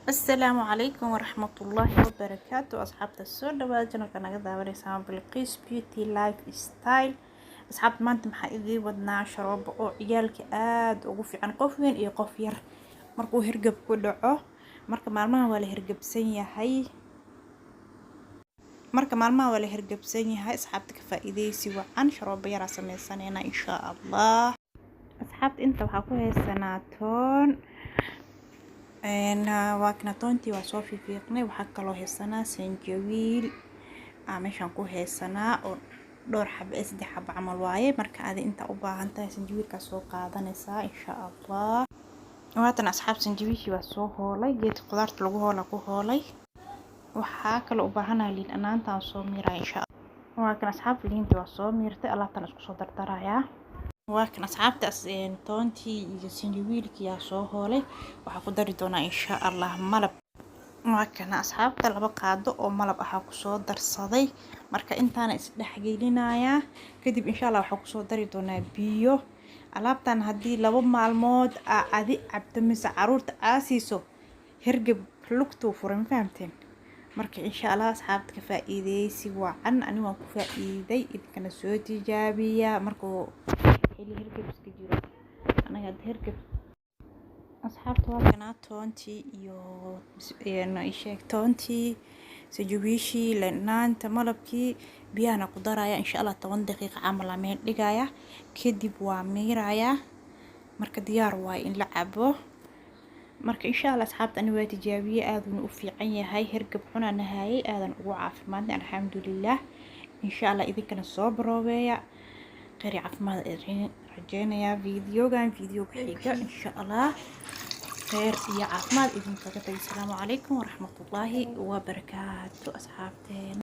السلام عليكم ورحمة الله وبركاته. أصحاب السودة واجنا كنا قد وريسان بالقيس بيوتي لايف ستايل. أصحاب ما أنتم حقيقي ودنا شراب أو عيالك وقفي عن قفين إيه قفير مركو هرقب كدعو مركا مالما ولا هرقب سنية هاي مركا مالما ولا هرقب سنية هاي أصحابتك فائدة سوى عن شراب يرا سمي سنينا إن شاء الله. أصحابت أنت وحكوها السناتون waakna toontii waa soo fiiqnay waxaa kaloo haysanaa sanjabiil meeshaan ku haysanaa oo dhowr xabo saddex xabo camal waaye marka aad inta u baahan tahay sanjabiilka soo qaadanaysaa insha Allah. waatan asxaab sanjabiilkii waa soo hoolay geed qudaarta lagu hoola ku hoolay waxaa kaloo u baahanahay liin anaanta soo miiraa insha Allah. waakna asxaab liinta waa soo miirtay alaabtan isku soo dardarayaa waakn asxaabta toontii iyo sanjabiilkii yaa soo hoolay waxaa ku dari doonaa insha Allah malab. waakn asxaabta laba qaado oo malab ah ku soo darsaday marka intaana is dhaxgelinayaa kadib insha Allah waxaa ku soo dari doonaa biyo. alaabtan hadii laba maalmood aadi cabto mise caruurta aasiiso hergeb lugtu furan fahamteen marka insha Allah asxaabta ka faa'iideysi wacan ani waan ku faa'iiday idinkana soo tijaabiya markuu هرقب سكجيرو أنا قد هرقب أصحاب تواكنا تونتي يعني إيشك تونتي سجوبيشي لأن تملبكي بيانا قدرايا إن شاء الله 10 دقيقة عمل عمين لقايا كدب وميرايا مركا ديار واي إن لعبه مركا إن شاء الله أصحاب أنا واتجابية آذن أفي عيني هاي هرقب حنا نهاية آذن وعاف مادنا الحمد لله إن شاء الله إذا كان الصبر ويا قري عفماد رجعنا يا فيديو بحيقة إن شاء الله خير يا عفماد إذن كتبت السلام عليكم ورحمة الله وبركاته أصحابتين.